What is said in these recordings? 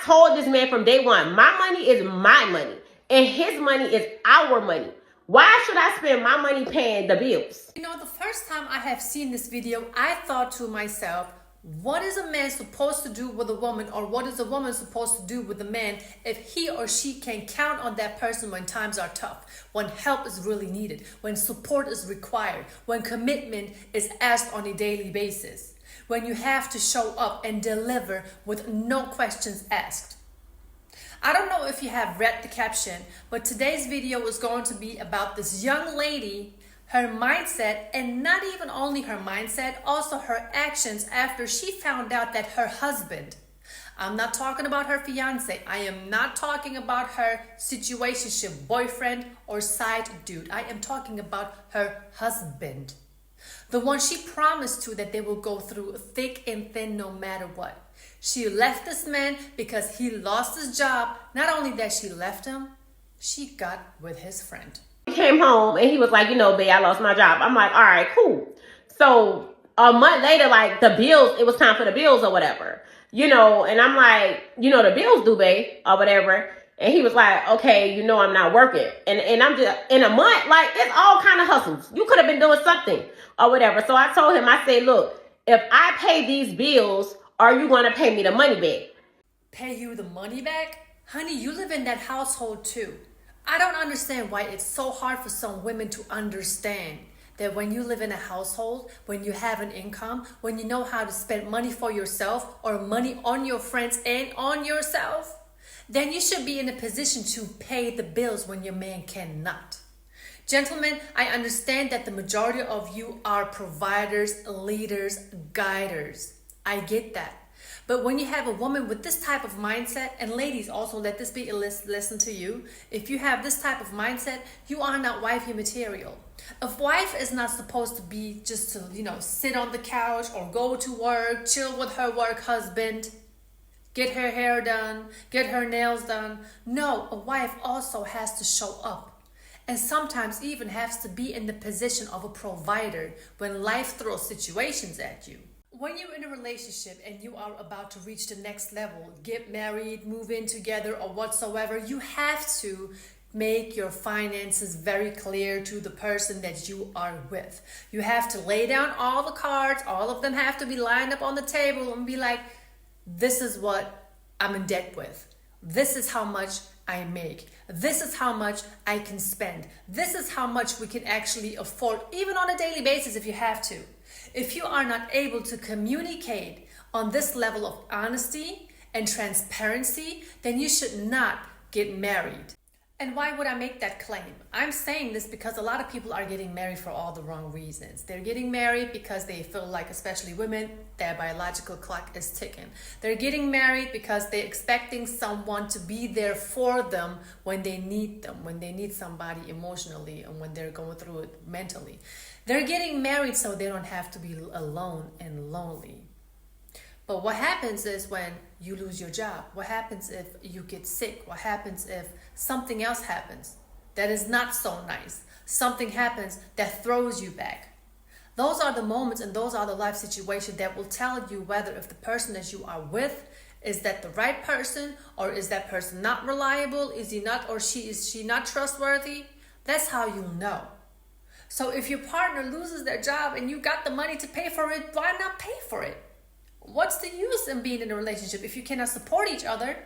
told this man from day one, my money is my money and his money is our money. Why should I spend my money paying the bills? You know, the first time I have seen this video, I thought to myself, what is a man supposed to do with a woman, or what is a woman supposed to do with a man if he or she can count on that person when times are tough, when help is really needed, when support is required, when commitment is asked on a daily basis, when you have to show up and deliver with no questions asked. I don't know if you have read the caption, but today's video is going to be about this young lady, her mindset, and not even only her mindset, also her actions after she found out that her husband, I'm not talking about her fiance, I am not talking about her situationship boyfriend or side dude, I am talking about her husband. The one she promised to that they will go through thick and thin no matter what. She left this man because he lost his job. Not only that she left him, she got with his friend. He came home and he was like, babe, I lost my job. I'm like, all right, cool. So a month later, like the bills, it was time for the bills or whatever, and I'm like, the bills due, babe, or whatever. And he was like, okay, I'm not working. And I'm just, in a month, like, it's all kind of hustles. You could have been doing something or whatever. So I told him, I said, look, if I pay these bills, are you going to pay me the money back? Pay you the money back? Honey, you live in that household too. I don't understand why it's so hard for some women to understand that when you live in a household, when you have an income, when you know how to spend money for yourself or money on your friends and on yourself, then you should be in a position to pay the bills when your man cannot. Gentlemen, I understand that the majority of you are providers, leaders, guiders. I get that. But when you have a woman with this type of mindset, and ladies also, let this be a lesson to you. If you have this type of mindset, you are not wifey material. A wife is not supposed to be just to, sit on the couch or go to work, chill with her work husband, get her hair done, get her nails done. No, a wife also has to show up. And sometimes even has to be in the position of a provider when life throws situations at you. When you're in a relationship and you are about to reach the next level, get married, move in together or whatsoever, you have to make your finances very clear to the person that you are with. You have to lay down all the cards, all of them have to be lined up on the table and be like, this is what I'm in debt with. This is how much I make. This is how much I can spend. This is how much we can actually afford, even on a daily basis if you have to. If you are not able to communicate on this level of honesty and transparency, then you should not get married. And why would I make that claim? I'm saying this because a lot of people are getting married for all the wrong reasons. They're getting married because they feel like, especially women, their biological clock is ticking. They're getting married because they're expecting someone to be there for them when they need them, when they need somebody emotionally and when they're going through it mentally. They're getting married so they don't have to be alone and lonely. But what happens is when you lose your job? What happens if you get sick? What happens if something else happens that is not so nice? Something happens that throws you back. Those are the moments and those are the life situations that will tell you whether if the person that you are with, is that the right person, or is that person not reliable? Is he not, or is she not trustworthy? That's how you know. So if your partner loses their job and you got the money to pay for it, why not pay for it? What's the use in being in a relationship if you cannot support each other?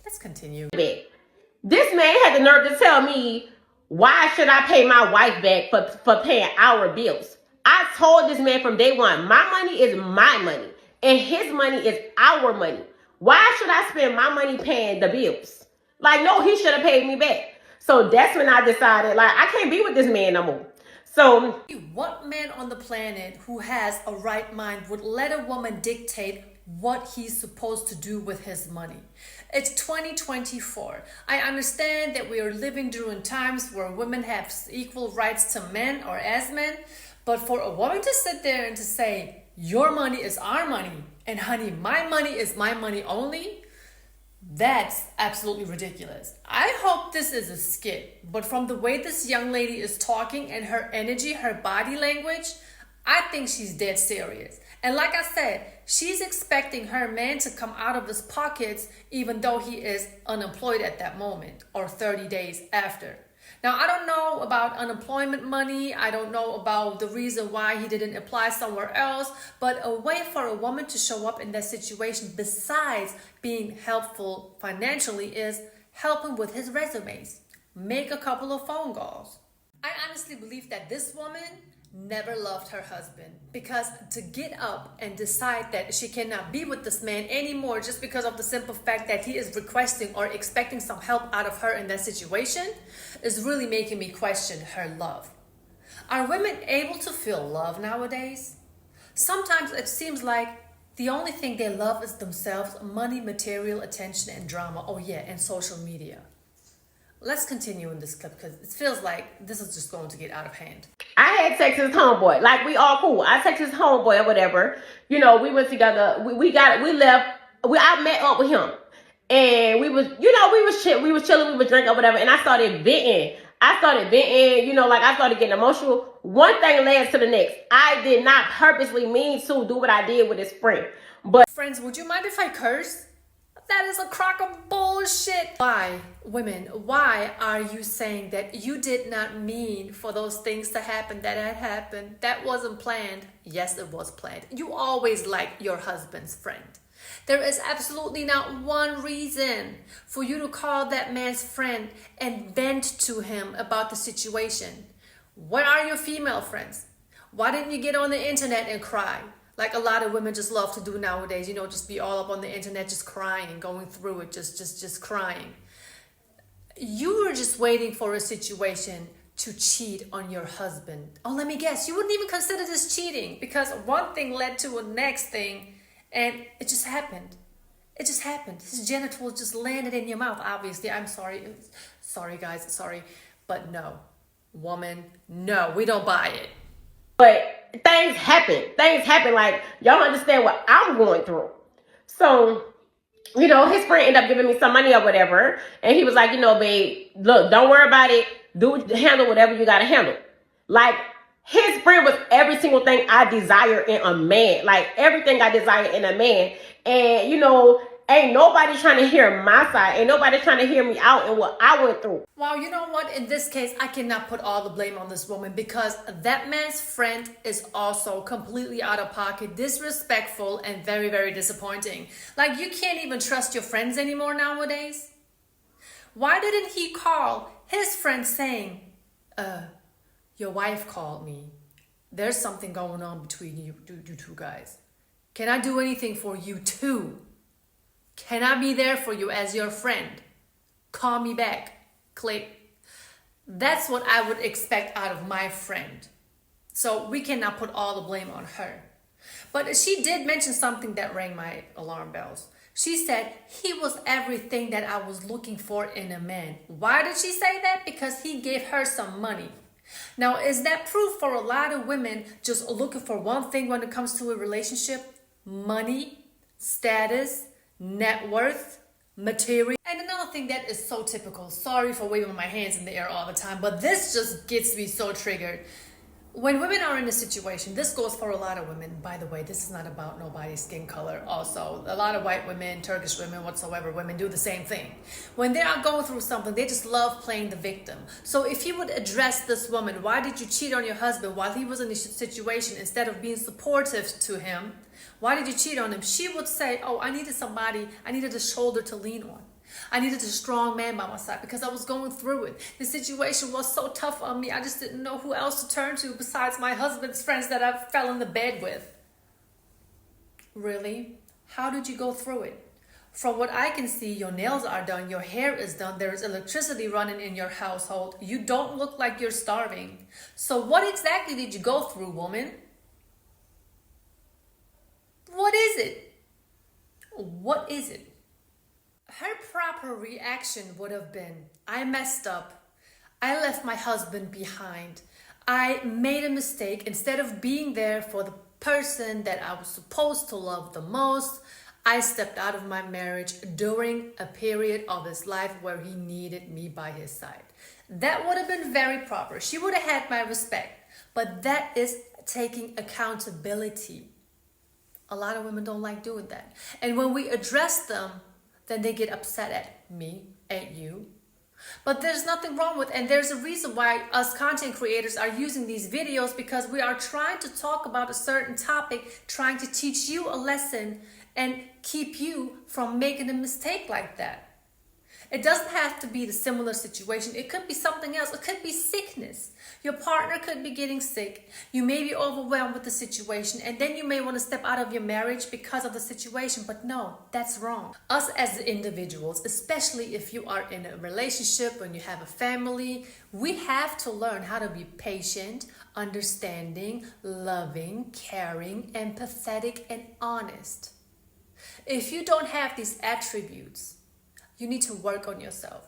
Let's continue. This man had the nerve to tell me, why should I pay my wife back for paying our bills? I told this man from day one, my money is my money and his money is our money. Why should I spend my money paying the bills? Like, no, he should have paid me back. So that's when I decided, like, I can't be with this man no more. So what man on the planet who has a right mind would let a woman dictate what he's supposed to do with his money? It's 2024. I understand that we are living during times where women have equal rights to men or as men, but for a woman to sit there and to say, your money is our money, and honey, my money is my money only, that's absolutely ridiculous. I hope this is a skit, but from the way this young lady is talking and her energy, her body language, I think she's dead serious. And like I said, she's expecting her man to come out of his pockets even though he is unemployed at that moment or 30 days after. Now, I don't know about unemployment money. I don't know about the reason why he didn't apply somewhere else. But a way for a woman to show up in that situation besides being helpful financially is help him with his resumes. Make a couple of phone calls. I honestly believe that this woman never loved her husband, because to get up and decide that she cannot be with this man anymore just because of the simple fact that he is requesting or expecting some help out of her in that situation is really making me question her love. Are women able to feel love nowadays? Sometimes it seems like the only thing they love is themselves, money, material, attention, and drama. Oh yeah, and social media. Let's continue in this clip because it feels like this is just going to get out of hand. I had sex with his homeboy. Like, we all cool. I texted his homeboy or whatever. You know, we went together. We left. I met up with him. And we was chilling, we was drinking or whatever. And I started venting. You know, like I started getting emotional. One thing led to the next. I did not purposely mean to do what I did with his friend. But friends, would you mind if I curse? That is a crock of bullshit. Why, women, why are you saying that you did not mean for those things to happen that had happened? That wasn't planned. Yes, it was planned. You always like your husband's friend. There is absolutely not one reason for you to call that man's friend and vent to him about the situation. Where are your female friends? Why didn't you get on the internet and cry? Like a lot of women just love to do nowadays, you know, just be all up on the internet, just crying and going through it, just crying. You were just waiting for a situation to cheat on your husband. Oh, let me guess, you wouldn't even consider this cheating because one thing led to a next thing and it just happened. It just happened. His genitals just landed in your mouth, obviously. I'm sorry. Sorry, guys. Sorry. But no. Woman, no, we don't buy it. But things happen. Like, y'all understand what I'm going through. So, you know, his friend ended up giving me some money or whatever. And he was like, you know, babe, look, don't worry about it. Handle whatever you got to handle. Like, his friend was every single thing I desire in a man. Like, everything I desire in a man. And, you know, ain't nobody trying to hear my side. Ain't nobody trying to hear me out and what I went through. Well, you know what? In this case, I cannot put all the blame on this woman because that man's friend is also completely out of pocket, disrespectful, and very, very disappointing. Like, you can't even trust your friends anymore nowadays. Why didn't he call his friend saying, your wife called me. There's something going on between you two guys. Can I do anything for you too? Can I be there for you as your friend? Call me back. Click. That's what I would expect out of my friend. So we cannot put all the blame on her. But she did mention something that rang my alarm bells. She said he was everything that I was looking for in a man. Why did she say that? Because he gave her some money. Now, is that proof for a lot of women just looking for one thing when it comes to a relationship? Money, status, net worth, material. And another thing that is so typical, sorry for waving my hands in the air all the time, but this just gets me so triggered. When women are in a situation, this goes for a lot of women, by the way, this is not about nobody's skin color. Also, a lot of white women, Turkish women, whatsoever, women do the same thing. When they are going through something, they just love playing the victim. So if you would address this woman, why did you cheat on your husband while he was in this situation, instead of being supportive to him? Why did you cheat on him? She would say, oh, I needed somebody, I needed a shoulder to lean on. I needed a strong man by my side because I was going through it. The situation was so tough on me. I just didn't know who else to turn to besides my husband's friends that I fell in the bed with. Really? How did you go through it? From what I can see, your nails are done, your hair is done, there is electricity running in your household. You don't look like you're starving. So what exactly did you go through, woman? What is it? What is it? Her proper reaction would have been, I messed up. I left my husband behind. I made a mistake. Instead of being there for the person that I was supposed to love the most, I stepped out of my marriage during a period of his life where he needed me by his side. That would have been very proper. She would have had my respect. But that is taking accountability. A lot of women don't like doing that. And when we address them, then they get upset at me, at you. But there's nothing wrong with, and there's a reason why us content creators are using these videos, because we are trying to talk about a certain topic, trying to teach you a lesson and keep you from making a mistake like that. It doesn't have to be the similar situation. It could be something else. It could be sickness. Your partner could be getting sick. You may be overwhelmed with the situation, and then you may want to step out of your marriage because of the situation. But no, that's wrong. Us as individuals, especially if you are in a relationship, when you have a family, we have to learn how to be patient, understanding, loving, caring, empathetic, and honest. If you don't have these attributes, you need to work on yourself.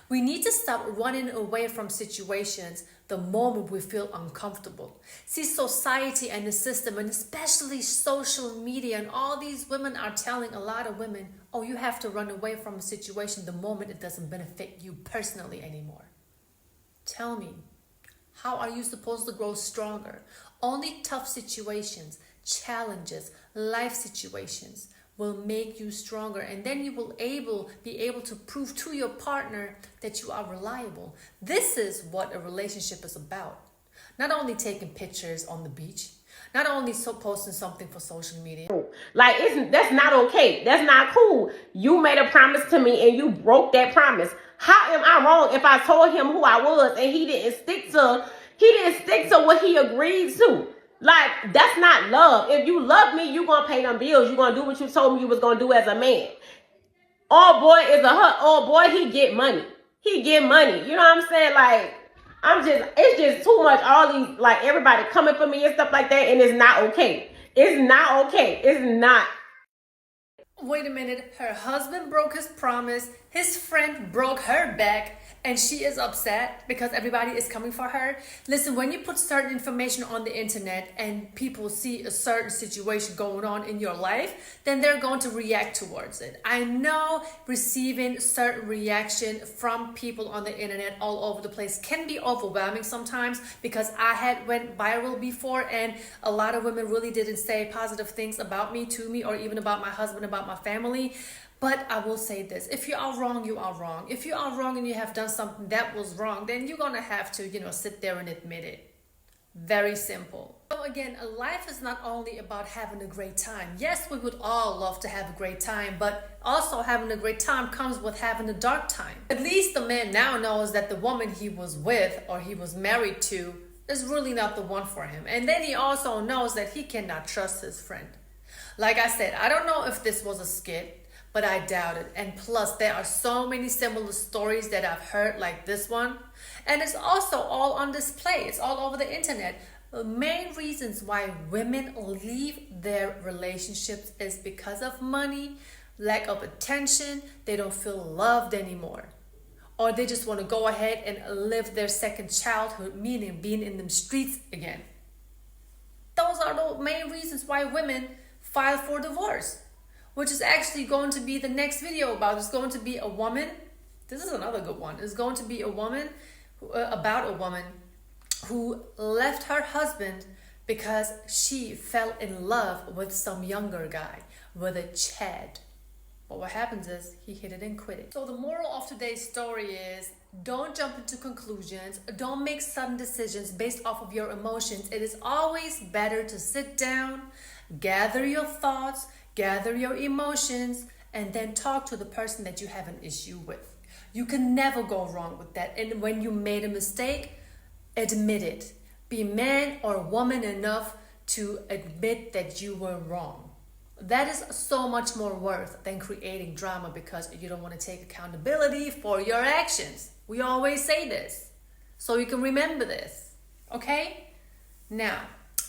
We need to stop running away from situations the moment we feel uncomfortable. See, society and the system, and especially social media, and all these women are telling a lot of women, oh, you have to run away from a situation the moment it doesn't benefit you personally anymore. Tell me, how are you supposed to grow stronger? Only tough situations, challenges, life situations will make you stronger, and then you will be able to prove to your partner that you are reliable. This is what a relationship is about. Not only taking pictures on the beach, not only posting something for social media. Like, that's not okay. That's not cool. You made a promise to me and you broke that promise. How am I wrong if I told him who I was and he didn't stick to what he agreed to? Like, that's not love. If you love me, you gonna pay them bills. You gonna do what you told me you was gonna do as a man. Old boy, he get money. He get money. You know what I'm saying? Like, it's just too much. All these, like, everybody coming for me and stuff like that, and it's not okay. It's not okay. It's not. Wait a minute. Her husband broke his promise. His friend broke her back. And she is upset because everybody is coming for her. Listen, when you put certain information on the internet and people see a certain situation going on in your life, then they're going to react towards it. I know receiving certain reaction from people on the internet all over the place can be overwhelming sometimes, because I had went viral before and a lot of women really didn't say positive things about me, to me, or even about my husband, about my family. But I will say this, if you are wrong, you are wrong. If you are wrong and you have done something that was wrong, then you're going to have to, sit there and admit it. Very simple. So again, life is not only about having a great time. Yes, we would all love to have a great time, but also having a great time comes with having a dark time. At least the man now knows that the woman he was with or he was married to is really not the one for him. And then he also knows that he cannot trust his friend. Like I said, I don't know if this was a skit, but I doubt it. And plus, there are so many similar stories that I've heard like this one. And it's also all on display. It's all over the internet. The main reasons why women leave their relationships is because of money, lack of attention. They don't feel loved anymore. Or they just want to go ahead and live their second childhood, meaning being in the streets again. Those are the main reasons why women file for divorce, which is actually going to be the next video about. It's going to be a woman. This is another good one. It's going to be a woman, about a woman who left her husband because she fell in love with some younger guy, with a Chad. But what happens is he hit it and quit it. So the moral of today's story is, don't jump into conclusions. Don't make sudden decisions based off of your emotions. It is always better to sit down, gather your thoughts, gather your emotions, and then talk to the person that you have an issue with. You can never go wrong with that. And when you made a mistake, admit it. Be man or woman enough to admit that you were wrong. That is so much more worth than creating drama because you don't want to take accountability for your actions. We always say this, so you can remember this, okay? Now,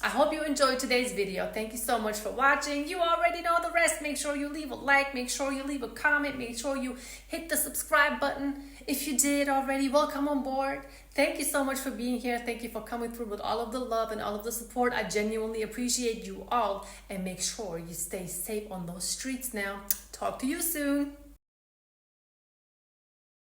I hope you enjoyed today's video. Thank you so much for watching. You already know the rest. Make sure you leave a like. Make sure you leave a comment. Make sure you hit the subscribe button. If you did already, welcome on board. Thank you so much for being here. Thank you for coming through with all of the love and all of the support. I genuinely appreciate you all. And make sure you stay safe on those streets now. Talk to you soon.